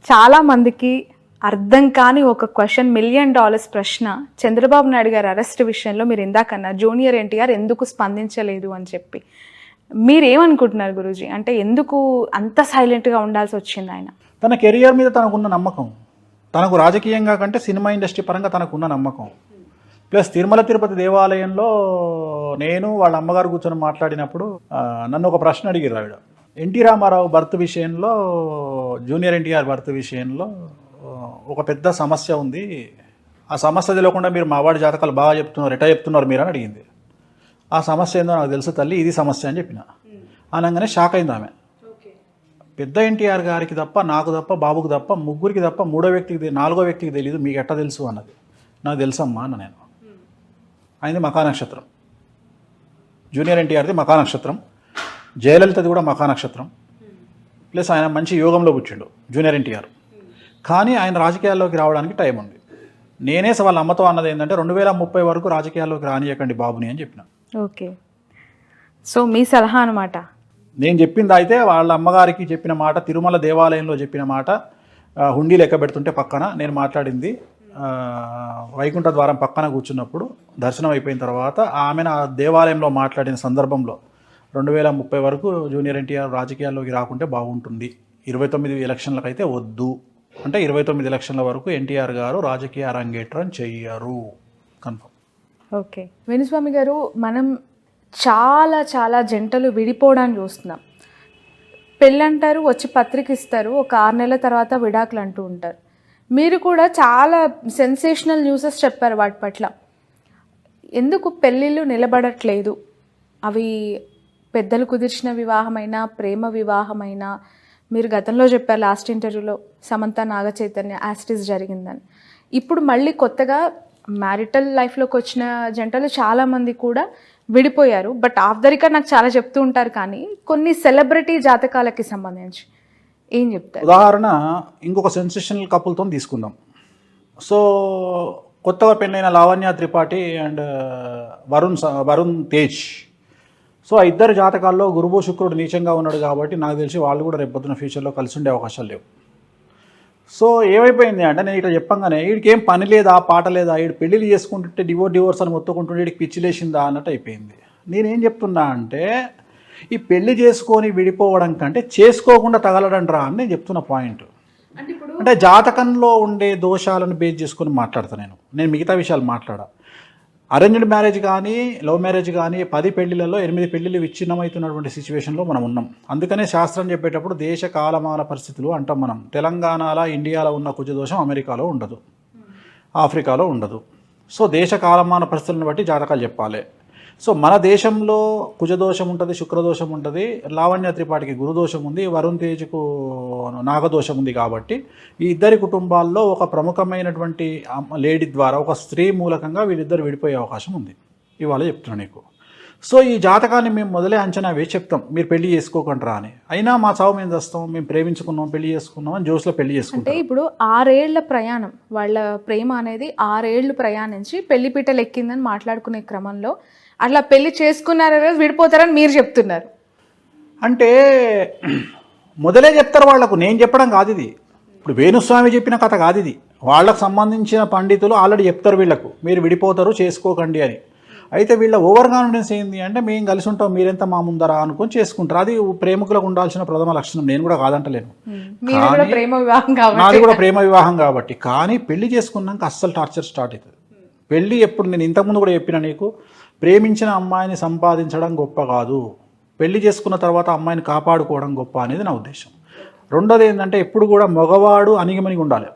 చాలా మందికి అర్థం కాని ఒక క్వశ్చన్, $1,000,000 ప్రశ్న. చంద్రబాబు నాయుడు గారి అరెస్ట్ విషయంలో మీరు ఇందాకన్నా జూనియర్ ఎన్టీఆర్ ఎందుకు స్పందించలేదు అని చెప్పి, మీరేమనుకుంటున్నారు గురూజీ? అంటే ఎందుకు అంత సైలెంట్గా ఉండాల్సి వచ్చింది ఆయన? తన కెరియర్ మీద తనకున్న నమ్మకం, తనకు రాజకీయంగా కంటే సినిమా ఇండస్ట్రీ పరంగా తనకున్న నమ్మకం, ప్లస్ తిరుమల తిరుపతి దేవాలయంలో నేను వాళ్ళ అమ్మగారు కూర్చొని మాట్లాడినప్పుడు నన్ను ఒక ప్రశ్న అడిగారు ఆవిడ. ఎన్టీ రామారావు బర్త్ విషయంలో, జూనియర్ ఎన్టీఆర్ బర్త్ విషయంలో ఒక పెద్ద సమస్య ఉంది, ఆ సమస్య తెలియకుండా మీరు మావాడి జాతకాలు బాగా చెప్తున్నారు, ఎటా చెప్తున్నారు మీరు అని అడిగింది. ఆ సమస్య ఏందో నాకు తెలుసు తల్లి, ఇది సమస్య అని చెప్పిన. అనగానే షాక్ అయింది ఆమె. పెద్ద ఎన్టీఆర్ గారికి తప్ప, నాకు తప్ప, బాబుకి తప్ప, ముగ్గురికి తప్ప నాలుగో వ్యక్తికి తెలియదు, మీకు ఎట్లా తెలుసు అన్నది. నాకు తెలుసమ్మా అన్న నేను. ఆయనది మఖా నక్షత్రం, జూనియర్ ఎన్టీఆర్ది మఖా నక్షత్రం, జయలలితది కూడా మఖా నక్షత్రం, ప్లస్ ఆయన మంచి యోగంలో పుట్టిండు జూనియర్ ఎన్టీఆర్. కానీ ఆయన రాజకీయాల్లోకి రావడానికి టైం ఉంది. నేనే వాళ్ళ అమ్మతో అన్నది ఏంటంటే 2030 వరకు రాజకీయాల్లోకి రానియకండి బాబుని అని చెప్పిన. ఓకే, సో మీ సలహా అనమాట. నేను చెప్పింది అయితే వాళ్ళ అమ్మగారికి చెప్పిన మాట, తిరుమల దేవాలయంలో చెప్పిన మాట, హుండీ లెక్క పెడుతుంటే పక్కన నేను మాట్లాడింది, వైకుంఠ ద్వారం పక్కన కూర్చున్నప్పుడు దర్శనం అయిపోయిన తర్వాత ఆమెను ఆ దేవాలయంలో మాట్లాడిన సందర్భంలో 2030 వరకు జూనియర్ ఎన్టీఆర్ రాజకీయాల్లోకి రాకుంటే బాగుంటుంది, 29 ఎలక్షన్లకైతే వద్దు అంటే 29 ఎలక్షన్ల వరకు ఎన్టీఆర్ గారు రాజకీయ అరంగేట్రం చెయ్యరు, కన్ఫర్మ్. ఓకే వేణుస్వామి గారు, మనం చాలా చాలా జంటలు విడిపోవడానికి చూస్తున్నాం. పెళ్ళంటారు, వచ్చి పత్రిక ఇస్తారు, ఒక 6 నెలల తర్వాత విడాకులు అంటూ ఉంటారు. మీరు కూడా చాలా సెన్సేషనల్ న్యూసెస్ చెప్పారు వాటి పట్ల. ఎందుకు పెళ్ళిళ్ళు నిలబడట్లేదు? అవి పెద్దలు కుదిర్చిన వివాహమైనా, ప్రేమ వివాహమైనా, మీరు గతంలో చెప్పారు లాస్ట్ ఇంటర్వ్యూలో సమంత నాగచైతన్య యాస్టిస్ జరిగిందని. ఇప్పుడు మళ్ళీ కొత్తగా మ్యారిటల్ లైఫ్లోకి వచ్చిన జంటలు చాలామంది కూడా విడిపోయారు. బట్ ఆఫ్ ద రికార్డ్ నాకు చాలా చెప్తూ ఉంటారు, కానీ కొన్ని సెలబ్రిటీ జాతకాలకి సంబంధించి ఏం చెప్తారు? ఉదాహరణ ఇంకొక సెన్సేషనల్ కపుల్తో తీసుకుందాం. సో కొత్తగా పెళ్ళైన లావణ్య త్రిపాఠి అండ్ వరుణ్ తేజ్. సో ఆ ఇద్దరు జాతకాల్లో గురువు శుక్రుడు నీచంగా ఉన్నాడు కాబట్టి నాకు తెలిసి వాళ్ళు కూడా రేపొద్దున ఫ్యూచర్లో కలిసి ఉండే అవకాశాలు లేవు. సో ఏమైపోయింది అంటే, నేను ఇట్లా చెప్పంగానే వీడికి ఏం పని లేదా, పాట లేదా, వీడు పెళ్ళిళ్ళు చేసుకుంటుంటే డివోర్స్ అని మొత్తుకుంటుంటే వీడికి పిచ్చి లేచిందా అన్నట్టు అయిపోయింది. నేనేం చెప్తున్నా అంటే, ఈ పెళ్లి చేసుకొని విడిపోవడం కంటే చేసుకోకుండా తగలడంట్రా అని నేను చెప్తున్న పాయింట్. అంటే జాతకంలో ఉండే దోషాలను బేస్ చేసుకొని మాట్లాడతాను నేను మిగతా విషయాలు మాట్లాడా. అరేంజ్డ్ మ్యారేజ్ కానీ, లవ్ మ్యారేజ్ కానీ 10 పెళ్లిలలో 8 పెళ్లిళ్ళు విచ్ఛిన్నమవుతున్నటువంటి సిచ్యువేషన్లో మనం ఉన్నాం. అందుకనే శాస్త్రం చెప్పేటప్పుడు దేశ కాలమాన పరిస్థితులు అంటాం మనం. తెలంగాణలో, ఇండియాలో ఉన్న కుజదోషం అమెరికాలో ఉండదు, ఆఫ్రికాలో ఉండదు. సో దేశ కాలమాన పరిస్థితులను బట్టి జాతకాలు చెప్పాలి. సో మన దేశంలో కుజదోషం ఉంటుంది, శుక్రదోషం ఉంటుంది, లావణ్య త్రిపాఠికి గురుదోషం ఉంది, వరుణ్ తేజ్కు నాగదోషం ఉంది. కాబట్టి ఈ ఇద్దరి కుటుంబాల్లో ఒక ప్రముఖమైనటువంటి లేడీ ద్వారా, ఒక స్త్రీ మూలకంగా వీళ్ళిద్దరు విడిపోయే అవకాశం ఉంది. ఇవాళ చెప్తున్నాను నీకు. సో ఈ జాతకాన్ని మేము మొదలే అంచనా వేసి చెప్తాం, మీరు పెళ్లి చేసుకోకంటారా అని. అయినా మా చావు మేము చేస్తాం, మేము ప్రేమించుకున్నాం, పెళ్లి చేసుకున్నాం అని జోస్లో పెళ్లి చేసుకుంటాం. అంటే ఇప్పుడు 6 ఏళ్ల ప్రయాణం, వాళ్ళ ప్రేమ అనేది 6 ఏళ్ళు ప్రయాణించి పెళ్లి పీటలు ఎక్కిందని మాట్లాడుకునే క్రమంలో అట్లా పెళ్లి చేసుకున్నారా విడిపోతారని మీరు చెప్తున్నారు. అంటే మొదలే చెప్తారు వాళ్ళకు, నేను చెప్పడం కాదు ఇది. ఇప్పుడు వేణుస్వామి చెప్పిన కథ కాదు ఇది. వాళ్ళకు సంబంధించిన పండితులు ఆల్రెడీ చెప్తారు వీళ్ళకు, మీరు విడిపోతారు, చేసుకోకండి అని. అయితే వీళ్ళ ఓవర్ కాన్ఫిడెన్స్ ఏంది అంటే, మేము కలిసి ఉంటాం, మీరెంత మా ముందరా అనుకొని చేసుకుంటారు. అది ప్రేమికులకు ఉండాల్సిన ప్రథమ లక్షణం, నేను కూడా కాదంటలేను. నాది కూడా ప్రేమ వివాహం కాబట్టి. కానీ పెళ్లి చేసుకున్నాక అస్సలు టార్చర్ స్టార్ట్ అవుతుంది. పెళ్ళి ఎప్పుడు, నేను ఇంతకుముందు కూడా చెప్పిన నీకు, ప్రేమించిన అమ్మాయిని సంపాదించడం గొప్ప కాదు, పెళ్లి చేసుకున్న తర్వాత అమ్మాయిని కాపాడుకోవడం గొప్ప అనేది నా ఉద్దేశం. రెండోది ఏంటంటే, ఎప్పుడు కూడా మగవాడు అణిగిమణిగి ఉండాలి.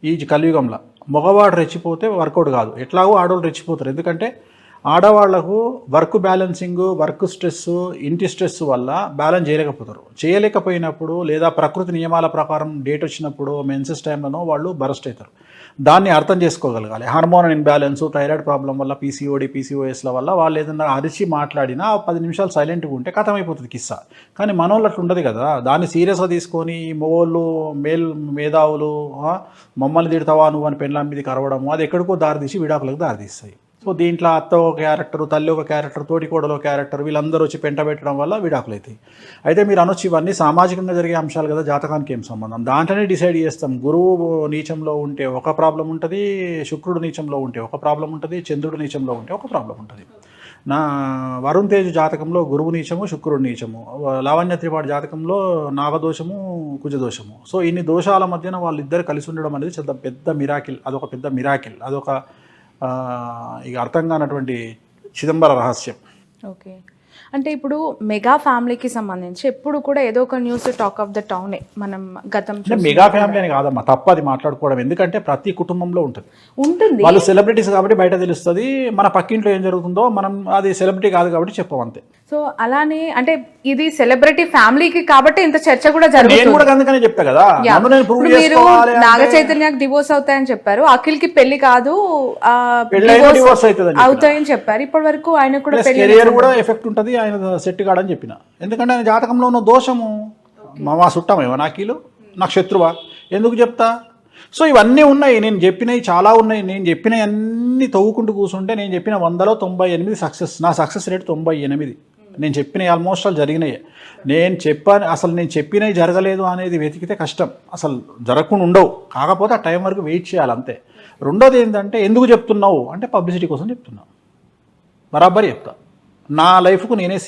ఈ కలియుగంలో మగవాడు రెచ్చిపోతే వర్కౌట్ కాదు. ఎట్లాగో ఆడవాళ్ళు రెచ్చిపోతారు. ఎందుకంటే ఆడవాళ్లకు వర్క్ బ్యాలెన్సింగ్, వర్క్ స్ట్రెస్, ఇంటి స్ట్రెస్ వల్ల బ్యాలెన్స్ చేయలేకపోయినప్పుడు, లేదా ప్రకృతి నియమాల ప్రకారం డేట్ వచ్చినప్పుడు, మెన్సెస్ టైంలో వాళ్ళు బరస్ట్ అవుతారు. దాన్ని అర్థం చేసుకోగలగాలి. హార్మోన్ ఇన్బ్యాలెన్స్, థైరాయిడ్ ప్రాబ్లం వల్ల, PCOSల వల్ల వాళ్ళు ఏదైనా అరిచి మాట్లాడినా 10 నిమిషాలు సైలెంట్గా ఉంటే కథమైపోతుంది కిస్సా. కానీ మనోళ్ళు అట్లా ఉండదు కదా. దాన్ని సీరియస్గా తీసుకొని మగోళ్ళు, మేధావులు మమ్మల్ని తిడతావా నువ్వు అని పెళ్ళాం మీదకి అరవడము, అది ఎక్కడికో దారితీసి విడాకులకు దారితీస్తాయి. సో దీంట్లో అత్త ఒక క్యారెక్టర్, తల్లి ఒక క్యారెక్టర్, తోటికోడలో క్యారెక్టర్, వీళ్ళందరూ వచ్చి పెంట పెట్టడం వల్ల విడాకులు అవుతాయి. అయితే మీరు అనొచ్చు ఇవన్నీ సామాజికంగా జరిగే అంశాలు కదా, జాతకానికి ఏం సంబంధం? దాంట్లోనే డిసైడ్ చేస్తాం. గురువు నీచంలో ఉంటే ఒక ప్రాబ్లం ఉంటుంది, శుక్రుడు నీచంలో ఉంటే ఒక ప్రాబ్లం ఉంటుంది, చంద్రుడు నీచంలో ఉంటే ఒక ప్రాబ్లం ఉంటుంది. నా వరుణ్ తేజ్ జాతకంలో గురువు నీచము, శుక్రుడు నీచము. లావణ్య త్రిపాఠి జాతకంలో నాగదోషము, కుజదోషము. సో ఇన్ని దోషాల మధ్యన వాళ్ళిద్దరు కలిసి ఉండడం అనేది చాలా పెద్ద మిరాకిల్. అదొక పెద్ద మిరాకిల్. అదొక ఇక అర్థం కానటువంటి చిదంబర రహస్యం. ఓకే, అంటే ఇప్పుడు మెగా ఫ్యామిలీకి సంబంధించి ఎప్పుడు కూడా ఏదో ఒక న్యూస్ టాక్ ఆఫ్ ద టౌనే మనం గతం అంటే మెగా ఫ్యామిలీ అని కాదమ్మా, తప్పది మాట్లాడుకోవడం. ఎందుకంటే ప్రతి కుటుంబంలో ఉంటుంది. వాళ్ళు సెలబ్రిటీస్ కాబట్టి బయట తెలుస్తుంది. మన పక్కింట్లో ఏం జరుగుతుందో మనం అది సెలబ్రిటీ కాదు కాబట్టి చెప్పం అంతే. సో అలానే అంటే ఇది సెలబ్రిటీ ఫ్యామిలీకి కాబట్టి ఇంత చర్చ కూడా జరుగుతుంది. నేను కూడా అందుకనే చెప్తా కదా, మీరు నాగ చైతన్యకి డివోర్స్ అవుతాయని చెప్పారు, అఖిల్ కి పెళ్లి కాదు డివోర్స్ అవుతాయని చెప్పారు. ఇప్పటి వరకు ఆయన కూడా కెరియర్ కూడా ఎఫెక్ట్ ఉంటుంది, ఆయన సెట్ కాడని చెప్పిన. ఎందుకంటే ఆయన జాతకంలో ఉన్న దోషము మా చుట్టమేమో, నాకీలు నాకు శత్రువా ఎందుకు చెప్తా? సో ఇవన్నీ ఉన్నాయి, నేను చెప్పినవి చాలా ఉన్నాయి. నేను చెప్పినవి అన్నీ తవ్వుకుంటూ కూర్చుంటే నేను చెప్పిన 100లో 98 సక్సెస్. నా సక్సెస్ రేట్ 98. నేను చెప్పినవి ఆల్మోస్ట్ ఆల్ జరిగినాయి. అసలు నేను చెప్పినవి జరగలేదు అనేది వెతికితే కష్టం, అసలు జరగకుండా ఉండవు. కాకపోతే ఆ టైం వరకు వెయిట్ చేయాలి అంతే. రెండోది ఏంటంటే ఎందుకు చెప్తున్నావు అంటే పబ్లిసిటీ కోసం చెప్తున్నావు. బరాబర్ చెప్తా. నా లైఫ్కు నేనే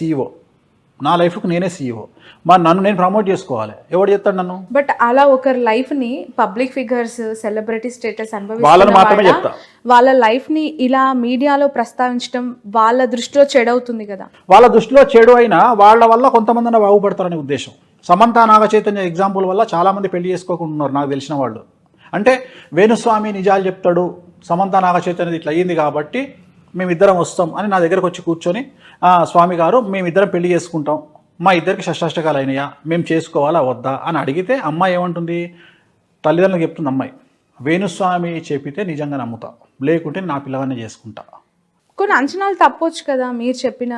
సీఈఓ, మరి నన్ను నేను ప్రమోట్ చేసుకోవాలి. ఎవడు చెప్తాడు నన్ను? బట్ అలా ఒకరి లైఫ్ ని పబ్లిక్ ఫిగర్స్, సెలబ్రిటీ స్టేటస్ వాళ్ళని మాత్రమే చెప్తా. వాళ్ళ లైఫ్ ని ఇలా మీడియాలో ప్రస్తావించడం వాళ్ళ దృష్టిలో చెడవుతుంది కదా. వాళ్ళ దృష్టిలో చెడు అయినా వాళ్ళ వల్ల కొంతమంది బాగుపడతారనే ఉద్దేశం. సమంత నాగ చైతన్య ఎగ్జాంపుల్ వల్ల చాలా మంది పెళ్లి చేసుకోకుండా ఉన్నారు నాకు తెలిసిన వాళ్ళు. అంటే వేణుస్వామి నిజాలు చెప్తాడు, సమంత నాగ చైతన్యది ఇట్లా అయ్యింది కాబట్టి మేమిద్దరం వస్తాం అని నా దగ్గరకు వచ్చి కూర్చొని, స్వామి గారు మేమిద్దరం పెళ్లి చేసుకుంటాం, మా ఇద్దరికి షష్టాష్టకాలు అయినాయా, మేము చేసుకోవాలా వద్దా అని అడిగితే అమ్మాయి ఏమంటుంది? తల్లిదండ్రులకు చెప్తుంది అమ్మాయి, వేణుస్వామి చెప్పితే నిజంగా నమ్ముతా, లేకుంటే నా పిల్లగానే చేసుకుంటా. కొన్ని అంచనాలు తప్పొచ్చు కదా మీరు చెప్పిన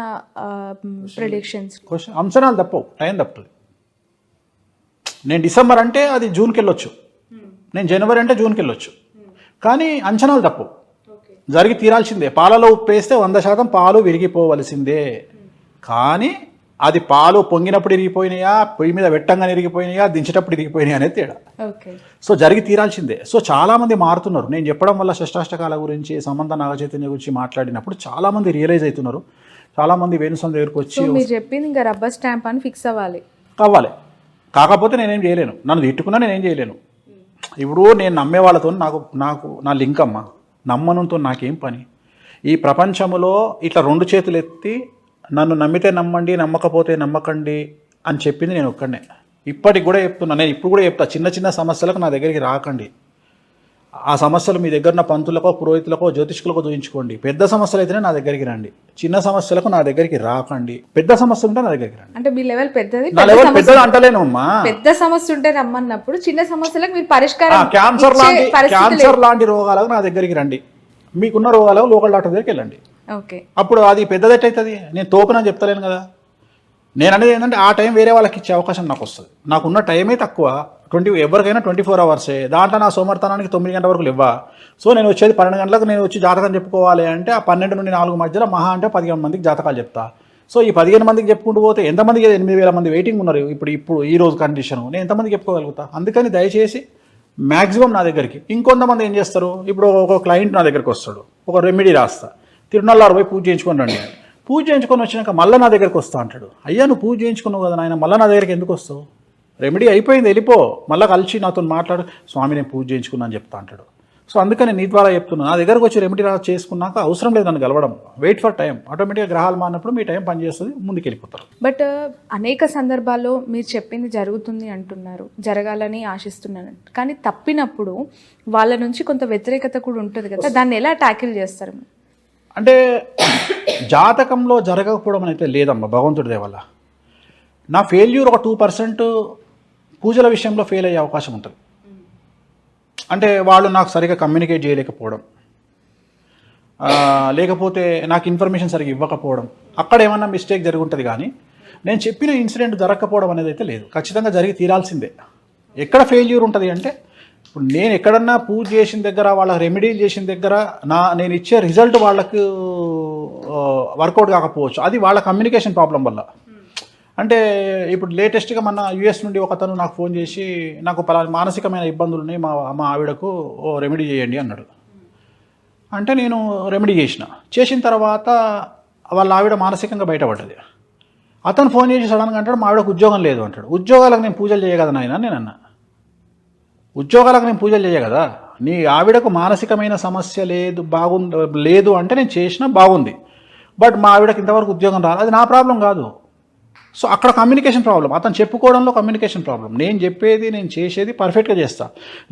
ప్రెడిక్షన్స్. అంచనాలు తప్పవు, టైం తప్పుతుంది. నేను డిసెంబర్ అంటే అది జూన్కి వెళ్ళొచ్చు, నేను జనవరి అంటే జూన్కి వెళ్ళొచ్చు, కానీ అంచనాలు తప్పవు, జరిగి తీరాల్సిందే. పాలలో ఉప్పు వేస్తే 100% పాలు విరిగిపోవలసిందే. కానీ అది పాలు పొంగినప్పుడు ఇరిగిపోయినాయా, పొయ్యి మీద వెట్టంగా ఇరిగిపోయినాయా, దించేటప్పుడు ఇరిగిపోయినాయా అనేది తేడా. సో జరిగి తీరాల్సిందే. సో చాలామంది మారుతున్నారు. నేను చెప్పడం వల్ల షష్టాష్టకాల గురించి, సమంత నాగ చైతన్య గురించి మాట్లాడినప్పుడు చాలామంది రియలైజ్ అవుతున్నారు. చాలామంది వేణుస్వామి దగ్గరకు వచ్చి మీరు చెప్పింది ఇంకా రబ్బర్ స్టాంప్ అని ఫిక్స్ అవ్వాలి. కాకపోతే నేనేం చేయలేను, నన్ను తిట్టుకున్నా నేనేం చేయలేను. ఇప్పుడు నేను నమ్మే వాళ్ళతో నాకు నా లింక్ అమ్మ, నమ్మనంతో నాకేం పని? ఈ ప్రపంచంలో ఇట్లా 2 చేతులు ఎత్తి నన్ను నమ్మితే నమ్మండి, నమ్మకపోతే నమ్మకండి అని చెప్పింది నేను ఒక్కడనే. ఇప్పటికి కూడా చెప్తున్నా, నేను ఇప్పుడు కూడా చెప్తా, చిన్న చిన్న సమస్యలకు నా దగ్గరికి రాకండి. ఆ సమస్యలు మీ దగ్గర ఉన్న పంతులకో, పురోహితులకో, జ్యోతిష్కులకో చూపించుకోండి. పెద్ద సమస్యలు అయితేనే నా దగ్గరికి రండి, చిన్న సమస్యలకు నా దగ్గరికి రాకండి. పెద్ద సమస్య ఉంటే నా దగ్గరికి రండి. అంటే మీ లెవెల్ పెద్దది, నా లెవెల్ పెద్దది అంటలేను అమ్మా. పెద్ద సమస్య ఉంటే రమ్మన్నప్పుడు చిన్న సమస్యలకు మీరు పరిష్కారం, క్యాన్సర్ లాంటి రోగాలకు నా దగ్గరికి రండి. మీకున్న రోగాలకు లోకల్ డాక్టర్ దగ్గరికి వెళ్ళండి. ఓకే, అప్పుడు అది పెద్దది ఎట్టయితుంది? నేను తోపునని చెప్తలేను కదా. నేను అనేది ఏంటంటే ఆ టైం వేరే వాళ్ళకి ఇచ్చే అవకాశం నాకు వస్తుంది. నాకున్న టైమే తక్కువ, ఎవరికైనా 24 అవర్సే. దాంట్లో నా సోమర్థానానికి 9 గంటల వరకు లేవా. సో నేను వచ్చేది 12 గంటలకు నేను వచ్చి జాతకం చెప్పుకోవాలి అంటే ఆ 12 నుండి 4 మధ్యలో మహా అంటే 15 మందికి జాతకాలు చెప్తా. సో ఈ 15 మందికి చెప్పుకుంటూ పోతే ఎంతమందికి 8,000 మంది వెయిటింగ్ ఉన్నారు ఇప్పుడు ఈ రోజు కండిషన్. నేను ఎంతమందికి చెప్పుకోగలుగుతా? అందుకని దయచేసి మ్యాక్సిమం నా దగ్గరికి. ఇంకొంతమంది ఏం చేస్తారు, ఇప్పుడు ఒక క్లయింట్ నా దగ్గరికి వస్తాడు, ఒక రెమెడీ రాస్తా, తిరునల్లారు పోయి పూజ చేయించుకొని రండి. పూజ చేయించుకొని వచ్చినాక మళ్ళీ నా దగ్గరికి వస్తా అంటాడు. అయ్యా నువ్వు పూజ చేయించుకున్నావు కదా నాయన, మళ్ళీ నా దగ్గరికి ఎందుకు వస్తావు? రెమెడీ అయిపోయింది, వెళ్ళిపో. మళ్ళీ కలిసి నాతో మాట్లాడు, స్వామి నేను పూజ చేయించుకున్నా అని చెప్తా అంటాడు. సో అందుకని నీ ద్వారా చెప్తున్నా, నా దగ్గరకు వచ్చి రెమెడీ చేసుకున్నాక అవసరం లేదు నన్ను కలవడం, వెయిట్ ఫర్ టైం. ఆటోమేటిక్గా గ్రహాలు మారినప్పుడు మీ టైం పనిచేస్తుంది, ముందుకు వెళ్ళిపోతారు. బట్ అనేక సందర్భాల్లో మీరు చెప్పింది జరుగుతుంది అంటున్నారు, జరగాలని ఆశిస్తున్నాను, కానీ తప్పినప్పుడు వాళ్ళ నుంచి కొంత వ్యతిరేకత కూడా ఉంటుంది కదా, దాన్ని ఎలా ట్యాకిల్ చేస్తారు? అంటే జాతకంలో జరగకపోవడం అయితే లేదమ్మా, భగవంతుడి దయ వల్ల. నా ఫెయిల్యూర్ ఒక 2% పూజల విషయంలో ఫెయిల్ అయ్యే అవకాశం ఉంటుంది. అంటే వాళ్ళు నాకు సరిగా కమ్యూనికేట్ చేయలేకపోవడం, లేకపోతే నాకు ఇన్ఫర్మేషన్ సరిగా ఇవ్వకపోవడం, అక్కడ ఏమన్నా మిస్టేక్ జరిగి ఉంటుంది. కానీ నేను చెప్పిన ఇన్సిడెంట్ జరగకపోవడం అనేది అయితే లేదు, ఖచ్చితంగా జరిగి తీరాల్సిందే. ఎక్కడ ఫెయిల్యూర్ ఉంటుంది అంటే ఇప్పుడు నేను ఎక్కడన్నా పూజ చేసిన దగ్గర వాళ్ళకి రెమెడీలు చేసిన దగ్గర నేను ఇచ్చే రిజల్ట్ వాళ్ళకు వర్కౌట్ కాకపోవచ్చు, అది వాళ్ళ కమ్యూనికేషన్ ప్రాబ్లం వల్ల. అంటే ఇప్పుడు లేటెస్ట్గా మన యూఎస్ నుండి ఒకతను నాకు ఫోన్ చేసి నాకు పలానా మానసికమైన ఇబ్బందులు ఉన్నాయి, మా ఆవిడకు రెమెడీ చేయండి అన్నాడు. అంటే నేను రెమెడీ చేసిన తర్వాత వాళ్ళ ఆవిడ మానసికంగా బయటపడ్డది. అతను ఫోన్ చేసి సడన్గా అంటాడు మా ఆవిడకు ఉద్యోగం లేదు అంటాడు. ఉద్యోగాలకు నేను పూజలు చేయగదా నాయన నేను అన్నా. ఉద్యోగాలకు నేను పూజలు చేయగదా, నీ ఆవిడకు మానసికమైన సమస్య లేదు అంటే నేను చేసినా బాగుంది, బట్ మా ఆవిడకి ఇంతవరకు ఉద్యోగం రాదు, అది నా ప్రాబ్లం కాదు. సో అక్కడ కమ్యూనికేషన్ ప్రాబ్లం, అతను చెప్పుకోవడంలో కమ్యూనికేషన్ ప్రాబ్లం. నేను చెప్పేది నేను చేసేది పర్ఫెక్ట్గా చేస్తా,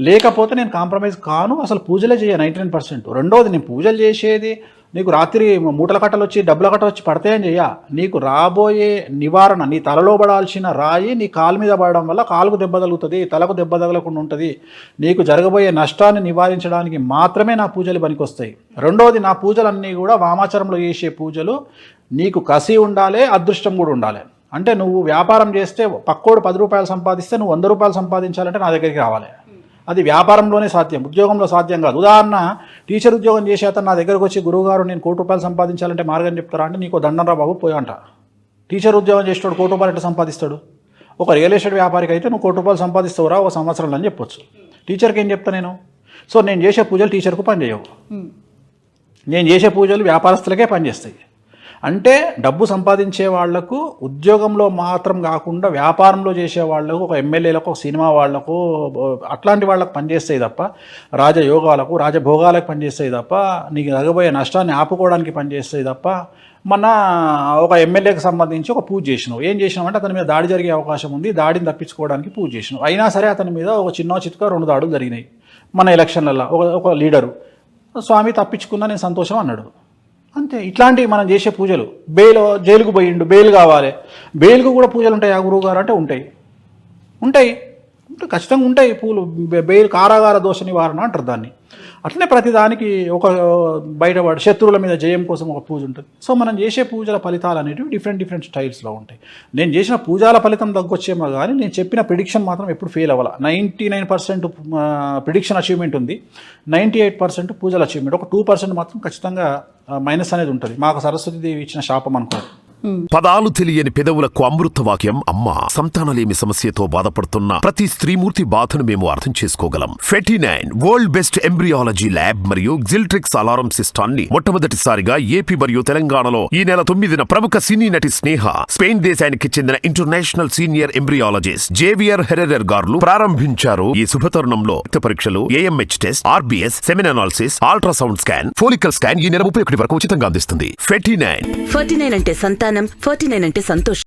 లేకపోతే నేను కాంప్రమైజ్ కాను, అసలు పూజలే చేయ 99%. రెండోది నేను పూజలు చేసేది నీకు రాత్రి మూటల కట్టలు వచ్చి డబ్బుల కట్టలు వచ్చి పడతాయని చెయ్య, నీకు రాబోయే నివారణ, నీ తలలో పడాల్సిన రాయి నీ కాలు మీద పడడం వల్ల కాలుకు దెబ్బ తగులుతుంది, తలకు దెబ్బ తగలకుండా ఉంటుంది, నీకు జరగబోయే నష్టాన్ని నివారించడానికి మాత్రమే నా పూజలు పనికొస్తాయి. రెండోది నా పూజలన్నీ కూడా వామాచారంలో చేసే పూజలు, నీకు కసి ఉండాలి, అదృష్టం కూడా ఉండాలి. అంటే నువ్వు వ్యాపారం చేస్తే పక్కోడు 10 రూపాయలు సంపాదిస్తే నువ్వు 100 రూపాయలు సంపాదించాలంటే నా దగ్గరికి రావాలి, అది వ్యాపారంలోనే సాధ్యం, ఉద్యోగంలో సాధ్యం కాదు. ఉదాహరణ, టీచర్ ఉద్యోగం చేసే అతను నా దగ్గరకు వచ్చి గురువుగారు నేను 1 కోటి రూపాయలు సంపాదించాలంటే మార్గం చెప్తారా అంటే నీకు దండంరా బాబు పోయంట. టీచర్ ఉద్యోగం చేసేవాడు 1 కోటి రూపాయలు ఎట్లా సంపాదిస్తాడు? ఒక రియల్ ఎస్టేట్ వ్యాపారికి అయితే నువ్వు 1 కోటి రూపాయలు సంపాదిస్తావురా ఒక సంవత్సరంలో అని చెప్పొచ్చు. టీచర్కి ఏం చెప్తా నేను? సో నేను చేసే పూజలు టీచర్కు పనిచేయవు, నేను చేసే పూజలు వ్యాపారస్తులకే పనిచేస్తాయి. అంటే డబ్బు సంపాదించే వాళ్లకు ఉద్యోగంలో మాత్రం కాకుండా వ్యాపారంలో చేసే వాళ్లకు, ఒక ఎమ్మెల్యేలకు, ఒక సినిమా వాళ్లకు, అట్లాంటి వాళ్ళకు పనిచేస్తాయి తప్ప, రాజయోగాలకు రాజభోగాలకు పనిచేస్తాయి తప్ప, నీకు తగ్గబోయే నష్టాన్ని ఆపుకోవడానికి పనిచేస్తాయి తప్ప. మన ఒక ఎమ్మెల్యేకి సంబంధించి ఒక పూజ చేసినావు, ఏం చేసినావు అంటే అతని మీద దాడి జరిగే అవకాశం ఉంది, దాడిని తప్పించుకోవడానికి పూజ చేసినావు. అయినా సరే అతని మీద ఒక చిన్న 2 దాడులు జరిగినాయి మన ఎలక్షన్లలో. ఒక లీడరు స్వామి తప్పించుకున్నా నేను సంతోషం అన్నాడు, అంతే. ఇట్లాంటివి మనం చేసే పూజలు. జైలుకు పోయిండు, బెయిల్ కావాలి, బెయిల్కు కూడా పూజలు ఉంటాయి ఆ గురువు గారు అంటే ఉంటాయి ఖచ్చితంగా ఉంటాయి పూలు. బెయిల్ కారాగార దోష నివారణ అంటారు దాన్ని. అట్లనే ప్రతిదానికి ఒక బయటపడి శత్రువుల మీద జయం కోసం ఒక పూజ ఉంటుంది. సో మనం చేసే పూజల ఫలితాలు అనేటివి డిఫరెంట్ స్టైల్స్లో ఉంటాయి. నేను చేసిన పూజల ఫలితం తగ్గొచ్చేమో కానీ నేను చెప్పిన ప్రిడిక్షన్ మాత్రం ఎప్పుడు ఫెయిల్ అవ్వాలి. 99% ప్రిడిక్షన్ అచీవ్మెంట్ ఉంది, 98% పూజల అచీవ్మెంట్, ఒక 2% మాత్రం ఖచ్చితంగా మైనస్ అనేది ఉంటుంది. మాకు సరస్వతీదేవి ఇచ్చిన శాపం అనుకోండి. పదాలు తెలియని పెదవులకు అమృత వాక్యం అమ్మ. సంతానలేమి సమస్యతో బాధపడుతున్న ప్రతి స్త్రీమూర్తి బాధను మేము అర్థం చేసుకోగలం. 49 వరల్డ్ బెస్ట్ ఎంబ్రియాలజీ ల్యాబ్ మరియు జిల్ట్రిక్స్ అలారం సిస్టాన్ని మొట్టమొదటిసారిగా ఏపీ మరియు తెలంగాణలో ఈ నెల 9న ప్రముఖ సినీ నటి స్నేహ, స్పెయిన్ దేశానికి చెందిన international senior embryologist Javier Herrera గారు ప్రారంభించారు. ఈ శుభతరుణంలో రక్త పరీక్షలు, AMH test, RBS, semen analysis, ultrasound scan, follicle scan ఈ నెల 31 వరకు ఉచితంగా అందిస్తుంది. 49 అంటే సంతానం, 49 అంటే సంతోషం.